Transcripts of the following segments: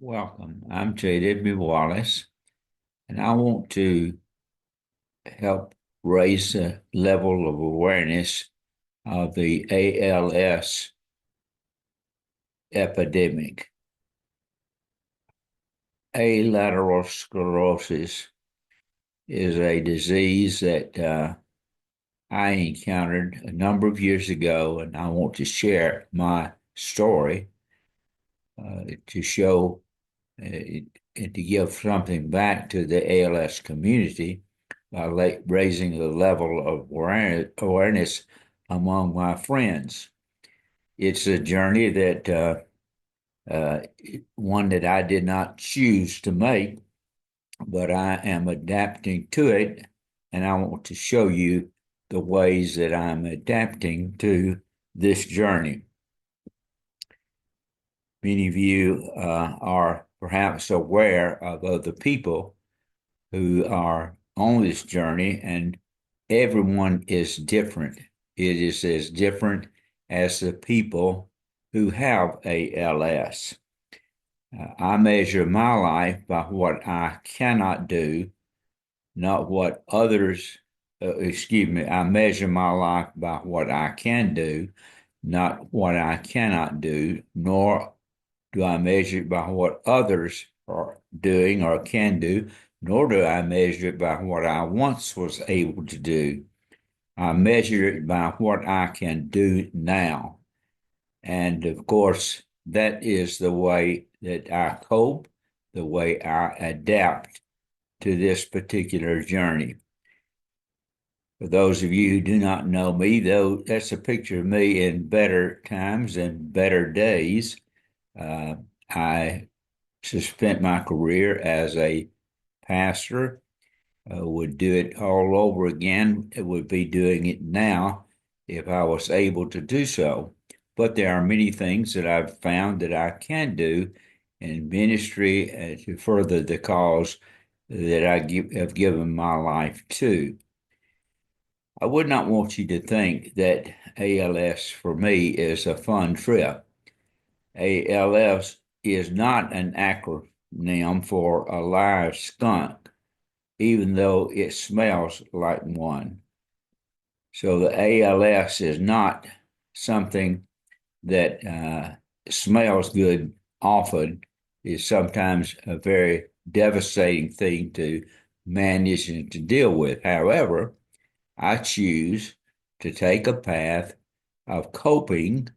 Welcome. I'm J.W. Wallis, and I want to help raise the level of awareness of the ALS epidemic. Lateral sclerosis is a disease that I encountered a number of years ago, and I want to share my story to show and to give something back to the ALS community by raising the level of awareness among my friends. It's a journey that uh, one that I did not choose to make, but I am adapting to it, and I want to show you the ways that I'm adapting to this journey. Many of you are perhaps aware of other people who are on this journey, and everyone is different. It is as different as the people who have ALS. I measure my life by what I cannot do, not what others, I measure my life by what I can do, not what I cannot do, nor do I measure it by what others are doing or can do, nor do I measure it by what I once was able to do. I measure it by what I can do now. And of course, that is the way that I cope, the way I adapt to this particular journey. For those of you who do not know me, though, that's a picture of me in better times and better days. I spent my career as a pastor, would do it all over again. It would be doing it now if I was able to do so. But there are many things that I've found that I can do in ministry to further the cause that have given my life to. I would not want you to think that ALS for me is a fun trip. ALS is not an acronym for a live skunk, even though it smells like one. So the ALS is not something that smells good often. It's sometimes a very devastating thing to manage and to deal with. However, I choose to take a path of coping,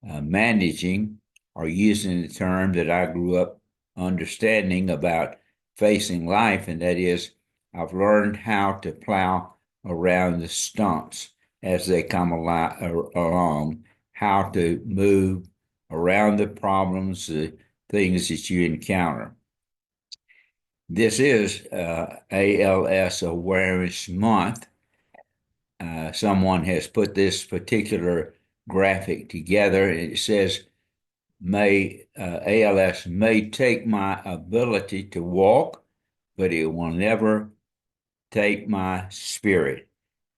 managing, or using the term that I grew up understanding about facing life, and that is, I've learned how to plow around the stumps as they come along, how to move around the problems, the things that you encounter. This is ALS Awareness Month. Someone has put this particular graphic together, and it says, ALS may take my ability to walk, but it will never take my spirit.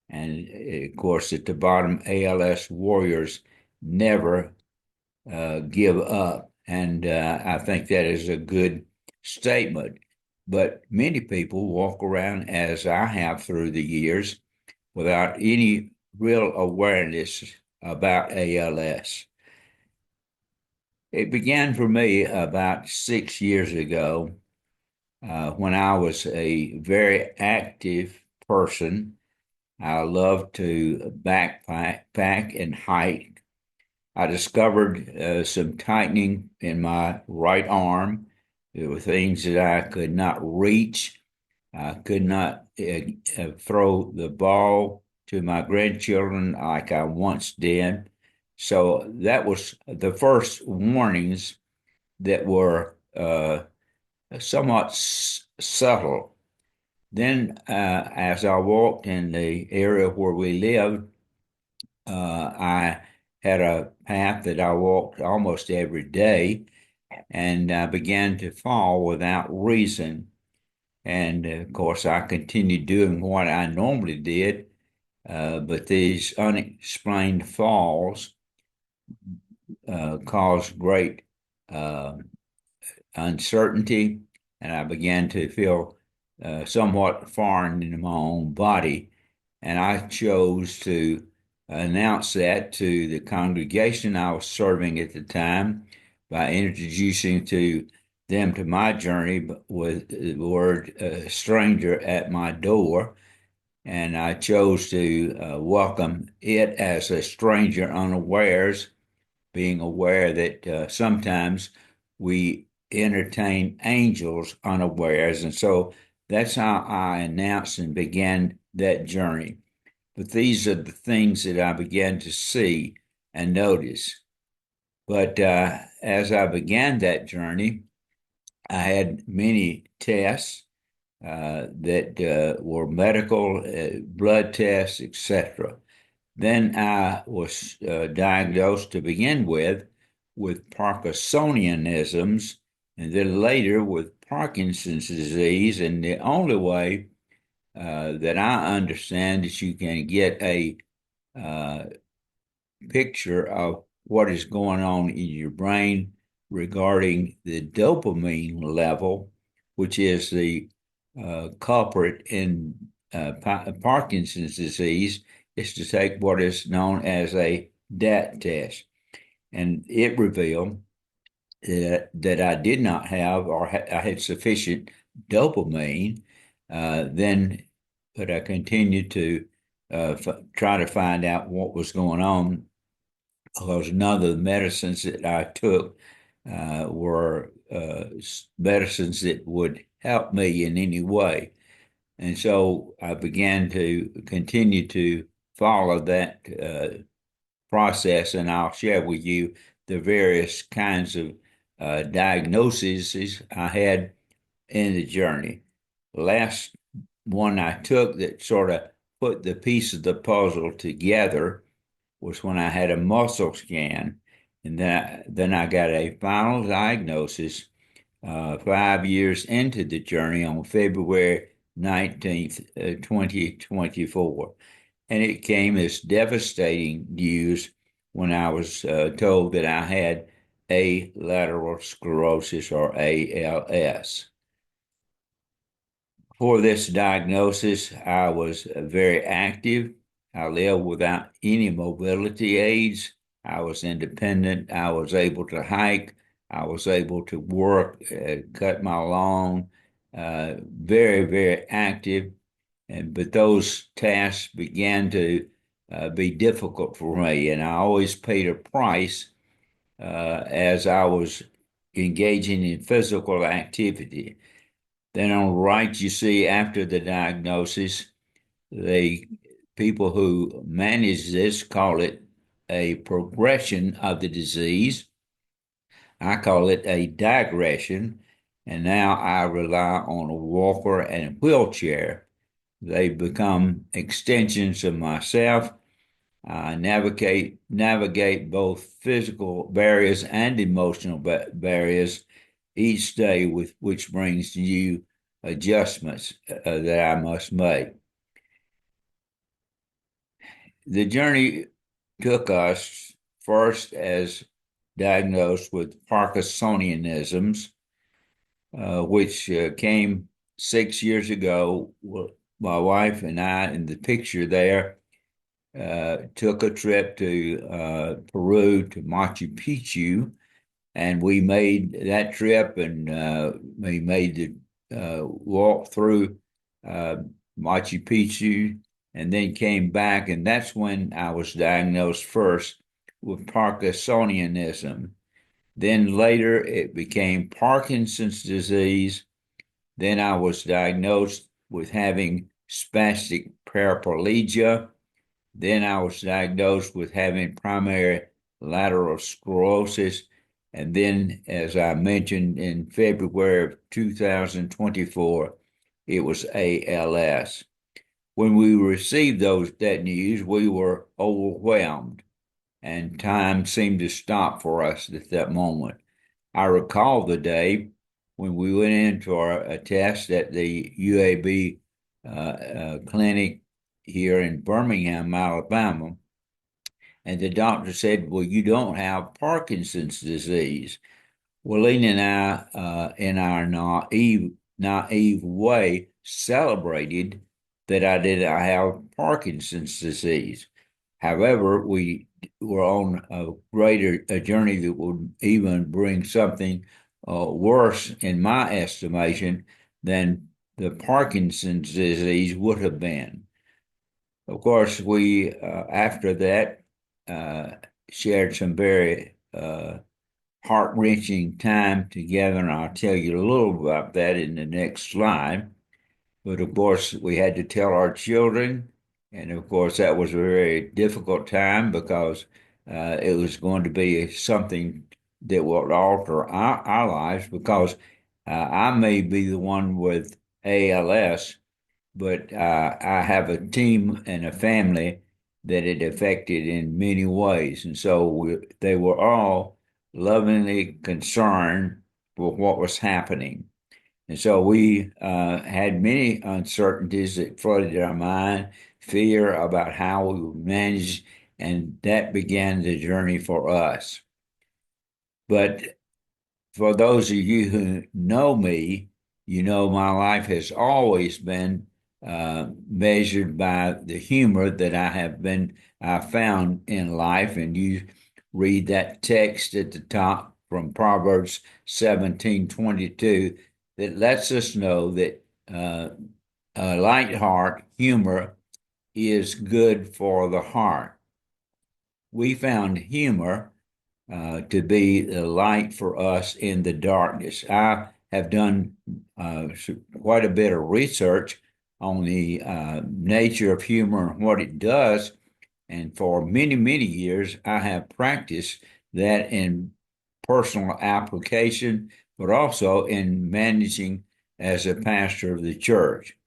And of course, at the bottom, ALS warriors never give up. And I think that is a good statement. But many people walk around, as I have through the years, without any real awareness about ALS. It began for me about 6 years ago when I was a very active person. I loved to backpack and hike. I discovered some tightening in my right arm. There were things that I could not reach. I could not throw the ball to my grandchildren like I once did. So that was the first warnings that were somewhat subtle. Then, as I walked in the area where we lived, I had a path that I walked almost every day, and I began to fall without reason. And of course, I continued doing what I normally did, but these unexplained falls caused great uncertainty, and I began to feel somewhat foreign in my own body. And I chose to announce that to the congregation I was serving at the time by introducing to them to my journey with the word stranger at my door. And I chose to welcome it as a stranger unawares, being aware that sometimes we entertain angels unawares. And so that's how I announced and began that journey. But these are the things that I began to see and notice. But as I began that journey, I had many tests that were medical, blood tests, etc. Then I was diagnosed to begin with Parkinsonisms, and then later with Parkinson's disease. And the only way that I understand that you can get a uh, picture of what is going on in your brain regarding the dopamine level, which is the culprit in Parkinson's disease, is to take what is known as a DAT test. And it revealed that I did not have, or I had sufficient dopamine. Then, but I continued to try to find out what was going on, because none of the medicines that I took were medicines that would help me in any way. And so I began to continue to follow that process, and I'll share with you the various kinds of diagnoses I had in the journey. The last one I took that sort of put the piece of the puzzle together was when I had a muscle scan, and then I got a final diagnosis 5 years into the journey on February 19th, 2024. And it came as devastating news when I was told that I had a lateral sclerosis, or ALS. For this diagnosis, I was very active. I lived without any mobility aids. I was independent. I was able to hike. I was able to work, cut my lawn, very, very active. But those tasks began to be difficult for me, and I always paid a price as I was engaging in physical activity. Then on the right, you see after the diagnosis, the people who manage this call it a progression of the disease. I call it a digression, and now I rely on a walker and a wheelchair. They become extensions of myself. I navigate both physical barriers and emotional barriers each day, with which brings new adjustments that I must make. The journey took us first as diagnosed with Parkinsonisms, which came 6 years ago. My wife and I, in the picture there, took a trip to Peru, to Machu Picchu, and we made that trip, and we made the walk through uh, Machu Picchu, and then came back, and that's when I was diagnosed first with Parkinsonism. Then later it became Parkinson's disease. Then I was diagnosed with having spastic paraplegia. Then I was diagnosed with having primary lateral sclerosis. And then, as I mentioned, in February of 2024, it was ALS. When we received that news, we were overwhelmed, and time seemed to stop for us at that moment. I recall the day when we went in for a test at the UAB clinic here in Birmingham, Alabama, and the doctor said, "Well, you don't have Parkinson's disease." Willeen and I, in our naive way, celebrated that I did I have Parkinson's disease. However, we were on a journey that would even bring something worse, in my estimation, than the Parkinson's disease would have been. Of course, we after that uh, shared some very heart-wrenching time together, and I'll tell you a little about that in the next slide. But of course, we had to tell our children, and of course, that was a very difficult time because it was going to be something that would alter our lives. Because I may be the one with ALS, but I have a team and a family that it affected in many ways. And so they were all lovingly concerned for what was happening. And so we had many uncertainties that flooded our mind, fear about how we would manage, and that began the journey for us. But for those of you who know me, you know my life has always been measured by the humor that I found in life. And you read that text at the top from Proverbs 17:22 that lets us know that a light heart, humor, is good for the heart. We found humor to be the light for us in the darkness. I have done quite a bit of research on the nature of humor and what it does. And for many, many years, I have practiced that in personal application, but also in managing as a pastor of the church.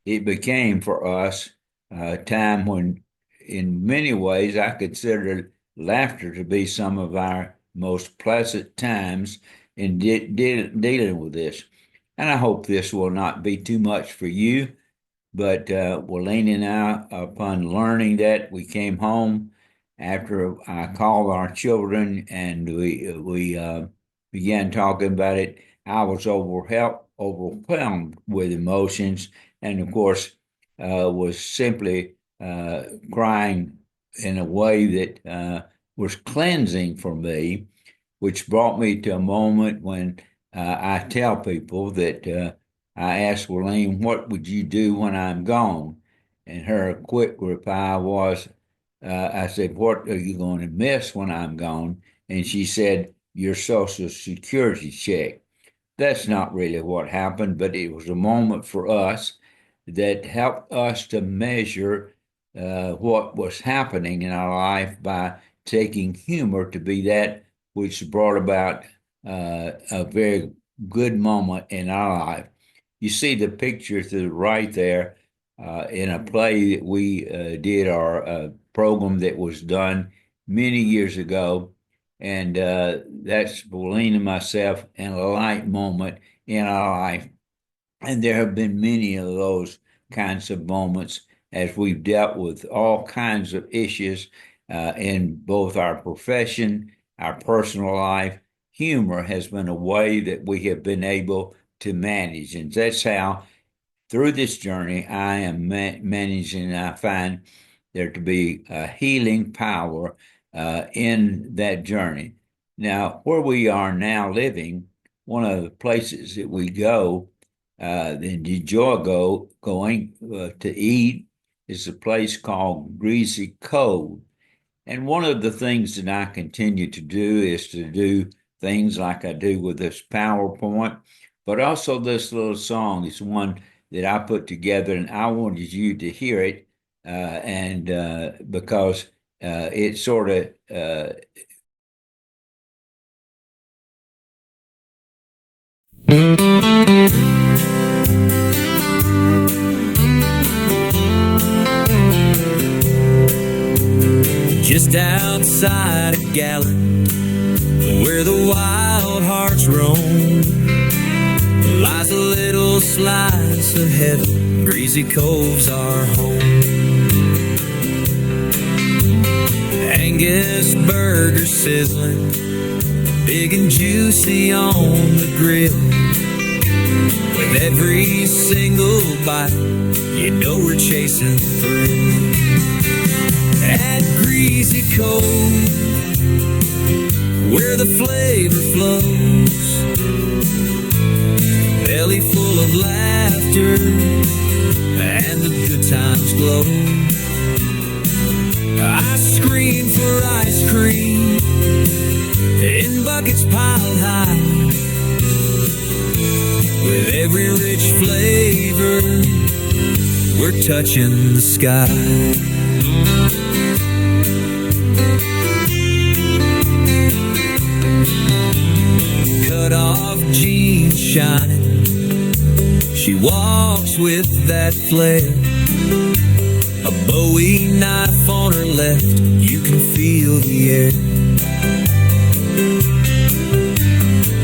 It became for us a time when, in many ways, I considered laughter to be some of our most pleasant times in dealing with this. And I hope this will not be too much for you. But Welaine and I, upon learning that, we came home after I called our children and we began talking about it. I was overwhelmed with emotions, and of course, was simply crying in a way that was cleansing for me, which brought me to a moment when I tell people that I asked William, "What would you do when I'm gone?" And her quick reply was, I said, "What are you going to miss when I'm gone?" And she said, "Your Social Security check." That's not really what happened, but it was a moment for us that helped us to measure what was happening in our life by taking humor to be that which brought about a very good moment in our life. You see the picture to the right there in a play that we did, our program that was done many years ago. And that's Pauline and myself in a light moment in our life. And there have been many of those kinds of moments as we've dealt with all kinds of issues in both our profession, our personal life. Humor has been a way that we have been able to manage. And that's how, through this journey, I am managing, and I find there to be a healing power in that journey. Now, where we are now living, one of the places that we go and enjoy going to eat is a place called Greasy Cove. And one of the things that I continue to do is to do things like I do with this PowerPoint, but also this little song is one that I put together, and I wanted you to hear it, and because it sort of just outside of Gallen, where the wild hearts roam, lies a little slice of heaven. Greasy Cove's our home. Angus burger sizzling, big and juicy on the grill. With every single bite, you know we're chasing through. At Greasy Cove, where the flavor flows, belly full of laughter and the good times glow. I scream for ice cream in buckets piled high, with every rich flavor we're touching the sky. Cut off jeans shining, she walks with that flair. A Bowie knife on her left, you can feel the air.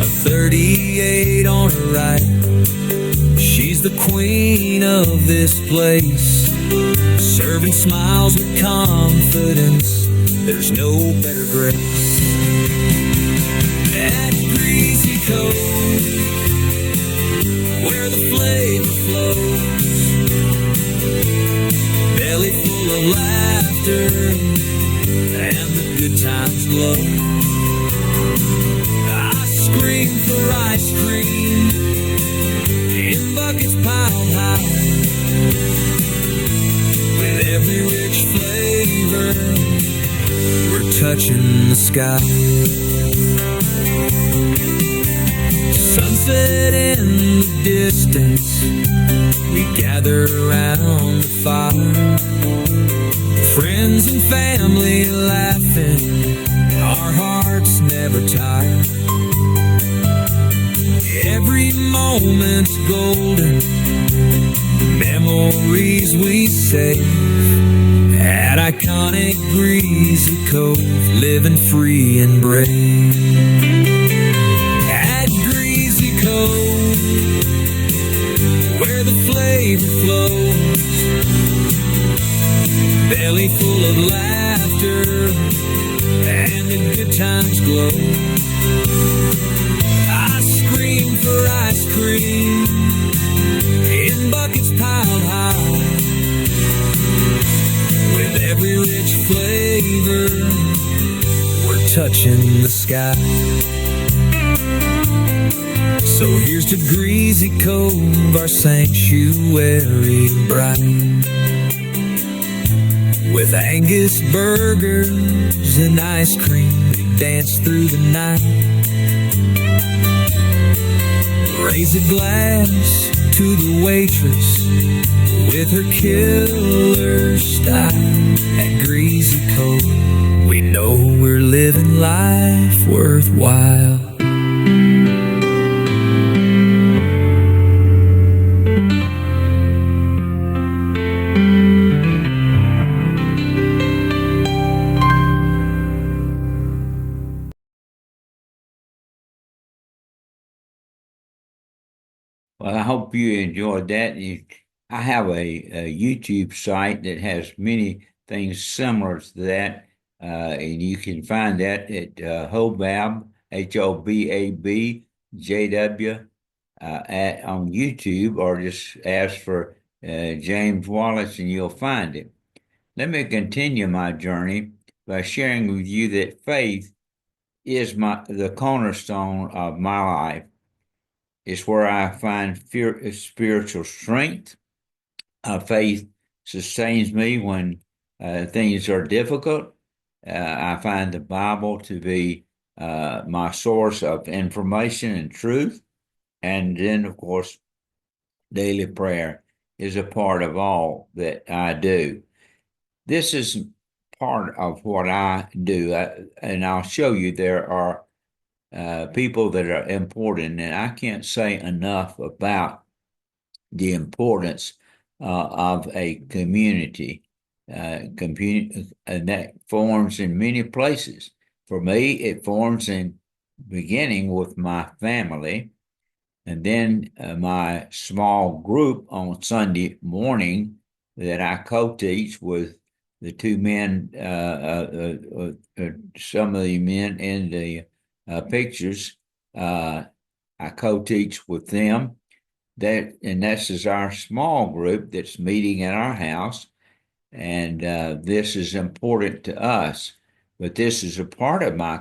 A 38 on her right, she's the queen of this place. Serving smiles with confidence, there's no better grace. At Greasy Cove, where the flavor flows, belly full of laughter and the good times glow. I scream for ice cream in buckets piled high, with every rich flavor we're touching the sky. Sunset in the distance, we gather around the fire. Friends and family laughing, our hearts never tire. Every moment's golden, memories we save at iconic Greasy Cove, living free and brave. At Greasy Cove, where the flavor flows, belly full of laughter and the good times glow. I scream for ice cream in buckets piled high, with every rich flavor we're touching the sky. So here's to Greasy Cove, our sanctuary bright, with Angus burgers and ice cream that dance through the night. Raise a glass to the waitress with her killer style. At Greasy Cove, we know we're living life worthwhile. Well, I hope you enjoyed that. I have a YouTube site that has many things similar to that, and you can find that at Hobab, HOBABJW, on YouTube, or just ask for James Wallis and you'll find it. Let me continue my journey by sharing with you that faith is the cornerstone of my life. It's where I find spiritual strength. Faith sustains me when things are difficult. I find the Bible to be my source of information and truth. And then, of course, daily prayer is a part of all that I do. This is part of what I do, and I'll show you there are people that are important, and I can't say enough about the importance of a community, and that forms in many places. For me, it forms in beginning with my family, and then my small group on Sunday morning that I co-teach with the two men, some of the men in the pictures. I co-teach with them. This is our small group that's meeting at our house, and this is important to us. But this is a part of my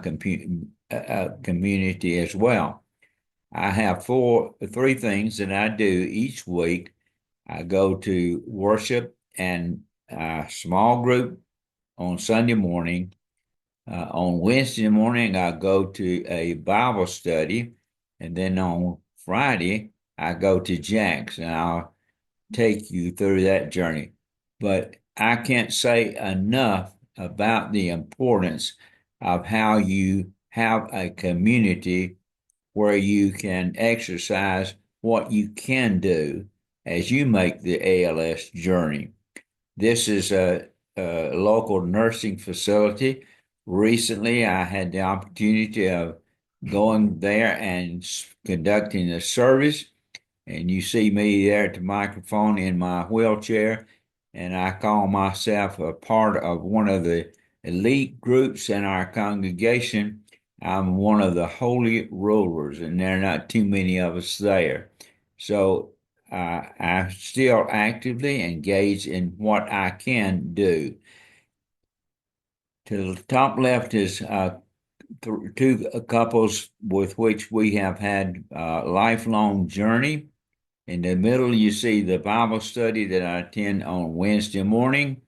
community as well. I have three things that I do each week. I go to worship and a small group on Sunday morning. On Wednesday morning, I go to a Bible study, and then on Friday, I go to Jack's, and I'll take you through that journey. But I can't say enough about the importance of how you have a community where you can exercise what you can do as you make the ALS journey. This is a local nursing facility. Recently, I had the opportunity of going there and conducting a service, and you see me there at the microphone in my wheelchair, and I call myself a part of one of the elite groups in our congregation. I'm one of the holy rulers, and there are not too many of us there. So I still actively engage in what I can do. To the top left is two couples with which we have had a lifelong journey. In the middle, you see the Bible study that I attend on Wednesday morning.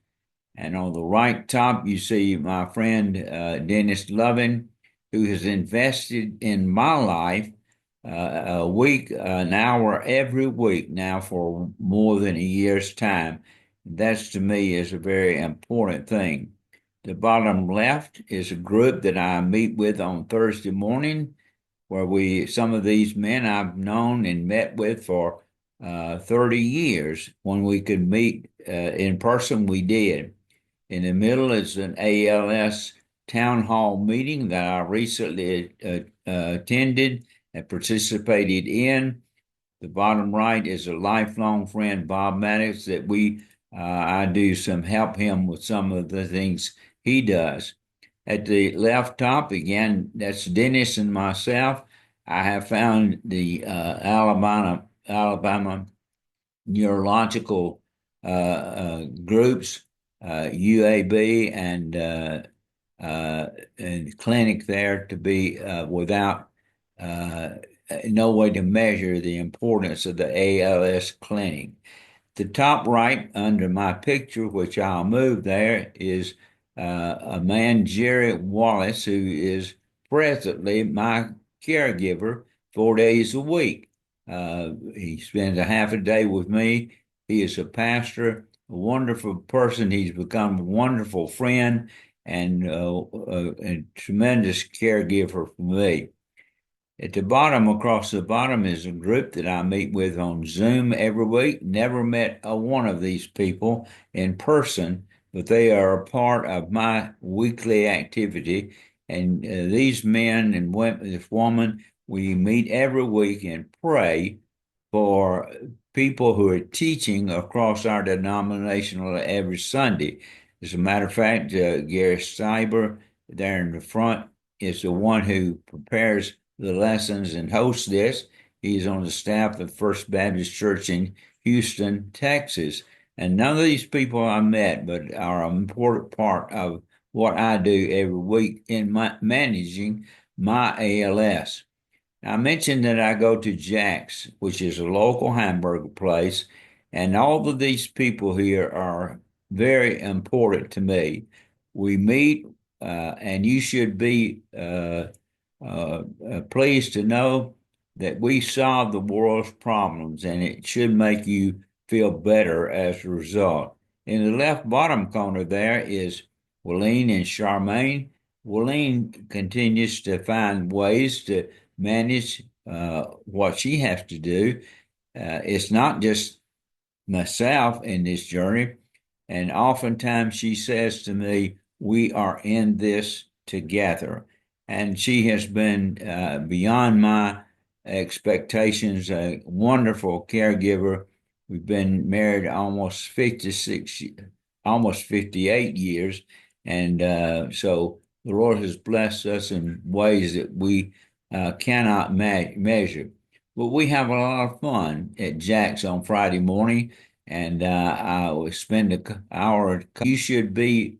And on the right top, you see my friend Dennis Lovin, who has invested in my life a week, an hour every week now for more than a year's time. That's to me is a very important thing. The bottom left is a group that I meet with on Thursday morning, where some of these men I've known and met with for 30 years. When we could meet in person, we did. In the middle is an ALS town hall meeting that I recently attended and participated in. The bottom right is a lifelong friend, Bob Maddox, that I do help him with some of the things he does. At the left top, again, that's Dennis and myself. I have found the Alabama neurological groups, UAB and clinic there to be without no way to measure the importance of the ALS clinic. The top right under my picture, which I'll move there, is a man, Jerry Wallis, who is presently my caregiver 4 days a week. He spends a half a day with me. He is a pastor, a wonderful person. He's become a wonderful friend and a tremendous caregiver for me. At the bottom, across the bottom, is a group that I meet with on Zoom every week. Never met one of these people in person, but they are a part of my weekly activity. And these men and this woman, we meet every week and pray for people who are teaching across our denomination every Sunday. As a matter of fact, Gary Steiber there in the front is the one who prepares the lessons and hosts this. He's on the staff of First Baptist Church in Houston, Texas. And none of these people I met, but are an important part of what I do every week in managing my ALS. I mentioned that I go to Jack's, which is a local hamburger place, and all of these people here are very important to me. We meet, and you should be pleased to know that we solve the world's problems, and it should make you feel better as a result. In the left bottom corner there is Willeen and Charmaine. Willeen continues to find ways to manage what she has to do. It's not just myself in this journey. And oftentimes she says to me, we are in this together. And she has been beyond my expectations, a wonderful caregiver. We've been married almost 58 years. And so the Lord has blessed us in ways that we cannot measure. But we have a lot of fun at Jack's on Friday morning, and I will spend an hour. You should be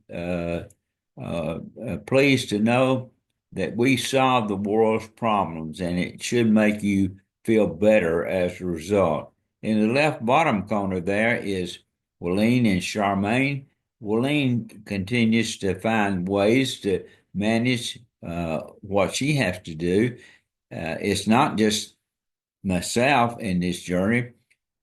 pleased to know that we solve the world's problems, and it should make you feel better as a result. In the left bottom corner there is Willeen and Charmaine. Willeen continues to find ways to manage what she has to do. It's not just myself in this journey.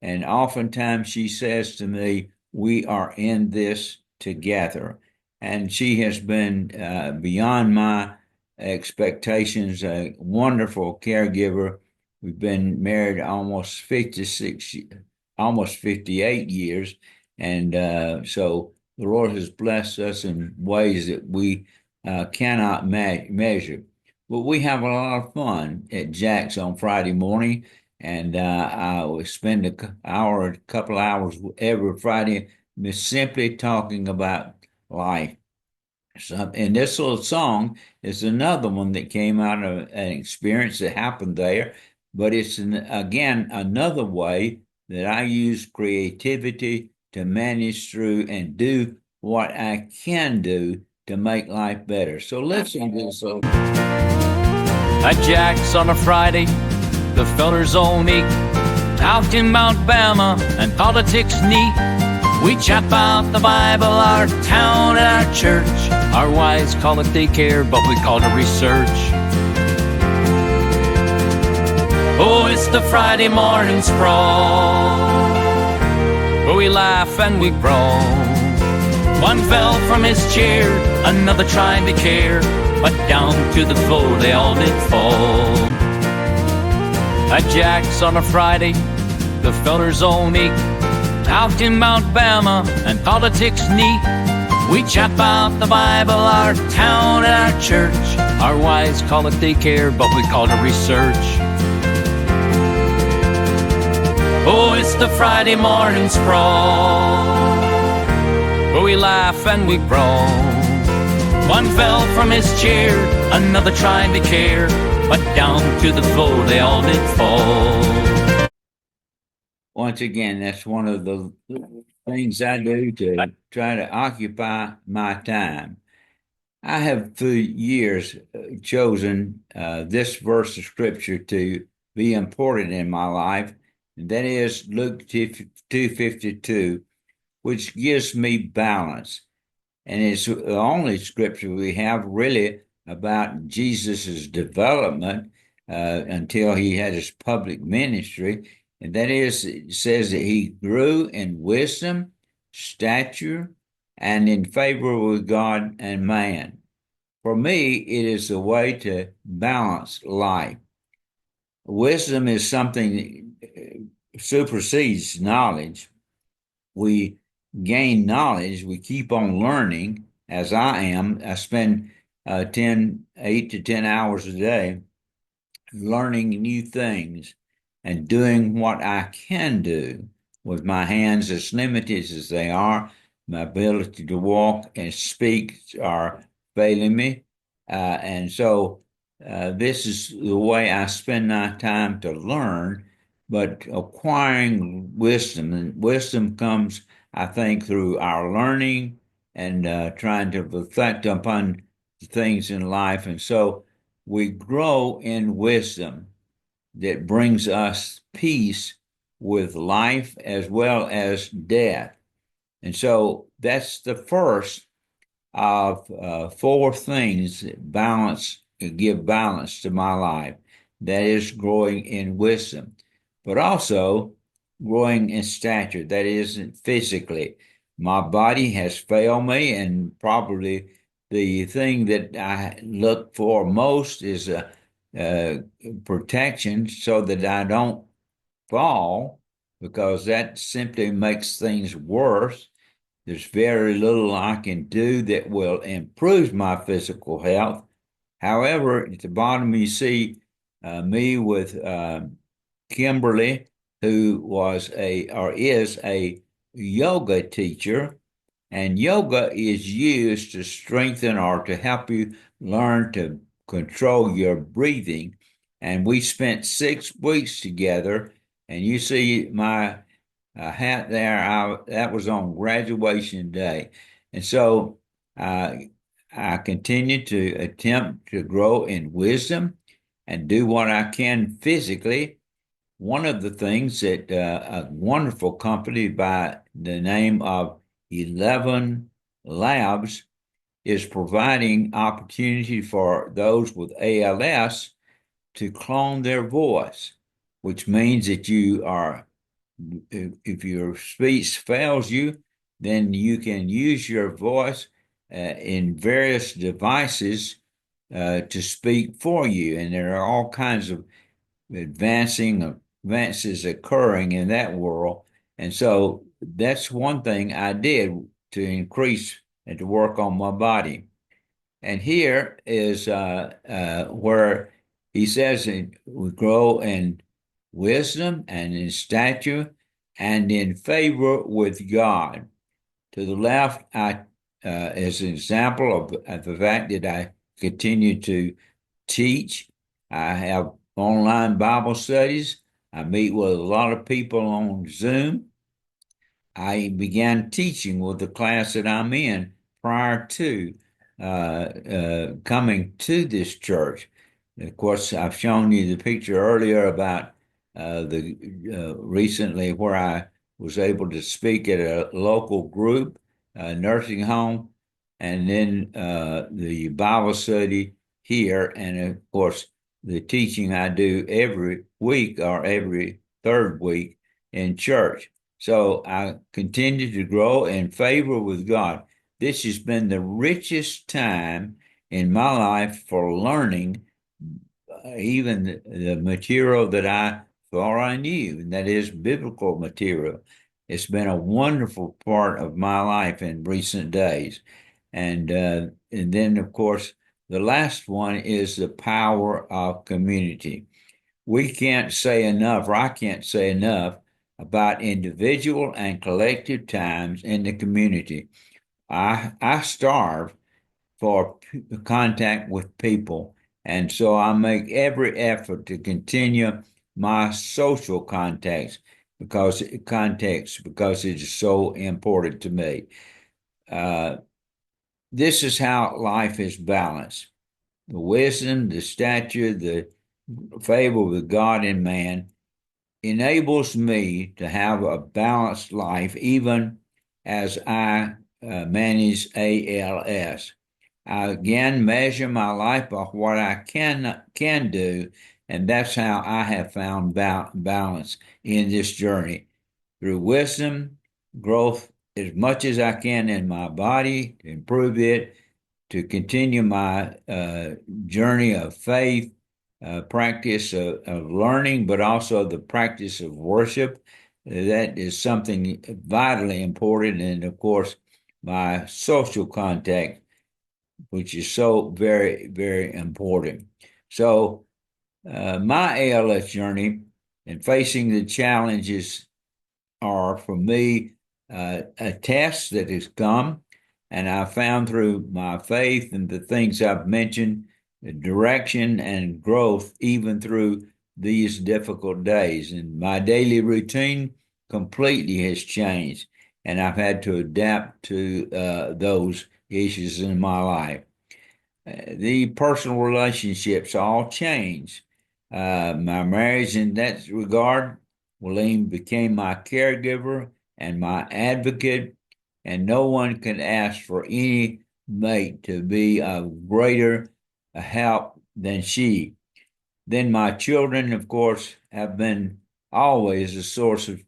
And oftentimes she says to me, we are in this together. And she has been beyond my expectations, a wonderful caregiver. We've been married almost 58 years. And so the Lord has blessed us in ways that we cannot measure. But we have a lot of fun at Jack's on Friday morning, and I will spend a couple hours every Friday simply talking about life. So, and this little song is another one that came out of an experience that happened there, but it's again another way that I use creativity to manage through and do what I can do to make life better. So listen to this little. At Jack's on a Friday, the fellers all meet out in Mount Bama, and politics neat. We chat about the Bible, our town, and our church. Our wives call it daycare, but we call it research. Oh, it's the Friday morning sprawl, where we laugh and we brawl. One fell from his chair, another tried to care, but down to the floor they all did fall. At Jack's on a Friday, the fellers all meet out in Mount Bama, and politics neat. We chat about the Bible, our town, and our church. Our wives call it daycare, but we call it research. Oh, it's the Friday morning sprawl, where we laugh and we brawl. One fell from his chair, another tried to care, but down to the floor they all did fall. Once again, that's one of the things I do to try to occupy my time. I have for years chosen this verse of scripture to be important in my life, and that is Luke 2:52, which gives me balance. And it's the only scripture we have really about Jesus's development until he had his public ministry. And that is, it says that he grew in wisdom, stature, and in favor with God and man. For me, it is the way to balance life. Wisdom is something that supersedes knowledge. We gain knowledge, we keep on learning, as I am. I spend 8 to 10 hours a day learning new things and doing what I can do with my hands, as limited as they are. My ability to walk and speak are failing me. And so this is the way I spend my time to learn, but acquiring wisdom. And wisdom comes, I think, through our learning and trying to reflect upon things in life. And so we grow in wisdom that brings us peace with life as well as death. And so that's the first of 4 things that give balance to my life. That is growing in wisdom, but also growing in stature. That isn't physically. My body has failed me, and probably the thing that I look for most is protection so that I don't fall, because that simply makes things worse. There's very little I can do that will improve my physical health. However, at the bottom you see me with Kimberly, who is a yoga teacher, and yoga is used to strengthen or to help you learn to control your breathing. And we spent 6 weeks together. And you see my hat there. That was on graduation day. And so uh, I continue to attempt to grow in wisdom and do what I can physically. One of the things that a wonderful company by the name of 11 Labs is providing opportunity for those with ALS to clone their voice, which means that you are, if your speech fails you, then you can use your voice in various devices to speak for you. And there are all kinds of advances occurring in that world. And so that's one thing I did to increase and to work on my body. And here is where he says we grow in wisdom and in stature and in favor with God. To the left, as an example of the fact that I continue to teach. I have online Bible studies. I meet with a lot of people on Zoom. I began teaching with the class that I'm in prior to coming to this church. Of course, I've shown you the picture earlier about the recently where I was able to speak at a local group, nursing home, and then the Bible study here, and of course the teaching I do every week or every third week in church. So I continue to grow in favor with God. This has been the richest time in my life for learning even the material that I thought I knew, and that is biblical material. It's been a wonderful part of my life in recent days. And then, of course, the last one is the power of community. We can't say enough, or I can't say enough about individual and collective times in the community. I starve for contact with people, and so I make every effort to continue my social because it is so important to me. Uh, this is how life is balanced: the wisdom, the stature, the favor with God and man enables me to have a balanced life even as I manage ALS. I again measure my life by what I can do, and that's how I have found balance in this journey through wisdom, growth as much as I can in my body to improve it, to continue my journey of faith, practice of learning, but also the practice of worship. That is something vitally important. And of course, my social contact, which is so very, very important. So, my ALS journey and facing the challenges are for me a test that has come, and I found through my faith and the things I've mentioned, the direction and growth even through these difficult days. And my daily routine completely has changed, and I've had to adapt to those issues in my life. The personal relationships all change. My marriage in that regard, William became my caregiver and my advocate, and no one can ask for any mate to be of greater help than she. Then my children, of course, have been always a source of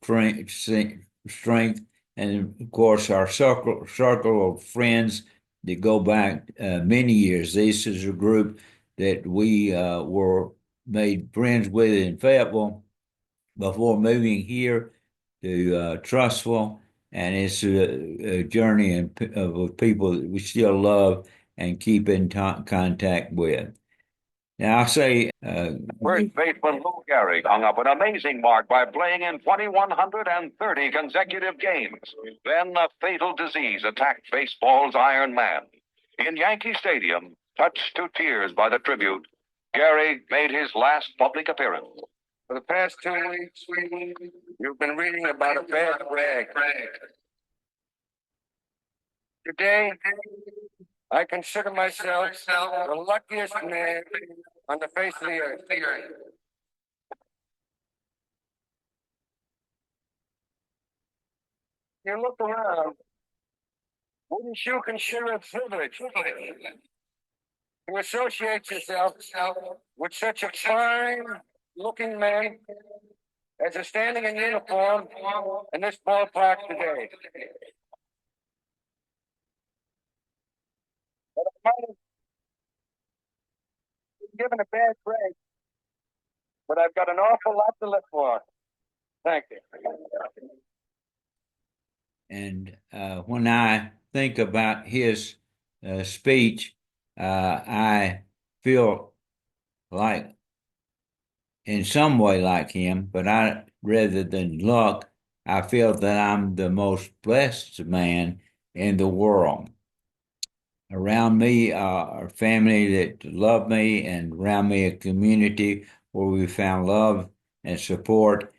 strength, and of course our circle of friends that go back many years. This is a group that we were made friends with in Fayetteville before moving here to Trussville, and it's a journey of people that we still love and keep in contact with. Now, I'll say First baseman Lou Gehrig hung up an amazing mark by playing in 2,130 consecutive games. Then a fatal disease attacked baseball's Iron Man. In Yankee Stadium, Touched to tears by the tribute, Gary made his last public appearance. For the past 2 weeks, you've been reading about a bad rag. Today, I consider myself the luckiest man on the face of the earth. You look around, wouldn't you consider it privilege to associate yourself with such a fine-looking man as is standing in uniform in this ballpark today? But I might have been given a bad break, but I've got an awful lot to live for. Thank you. And when I think about his speech, I feel like, in some way, like him, but rather than luck, I feel that I'm the most blessed man in the world. Around me are family that love me, and around me a community where we found love and support.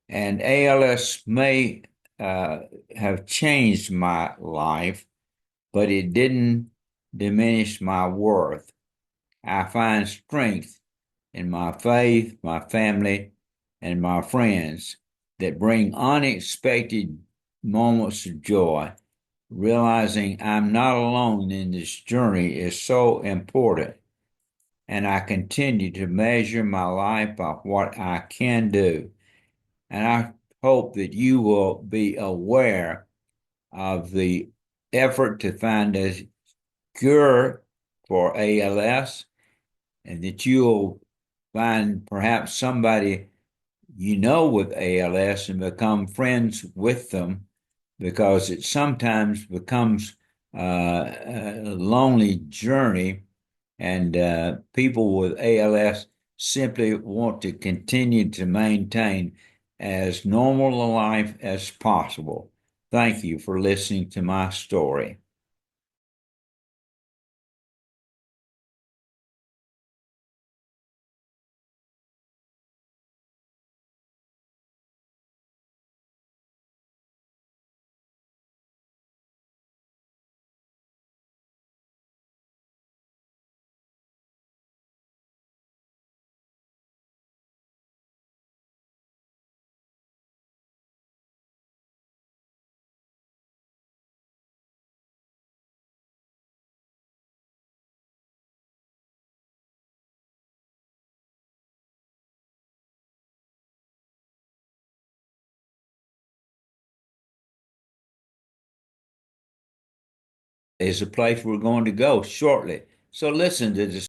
And ALS may uh, have changed my life, but it didn't diminish my worth. I find strength in my faith, my family, and my friends that bring unexpected moments of joy. Realizing I'm not alone in this journey is so important, and I continue to measure my life by what I can do. And I hope that you will be aware of the effort to find a cure for ALS, and that you'll find perhaps somebody you know with ALS and become friends with them, because it sometimes becomes a lonely journey, and people with ALS simply want to continue to maintain as normal a life as possible. Thank you for listening to my story. Is a place we're going to go shortly. So listen to this.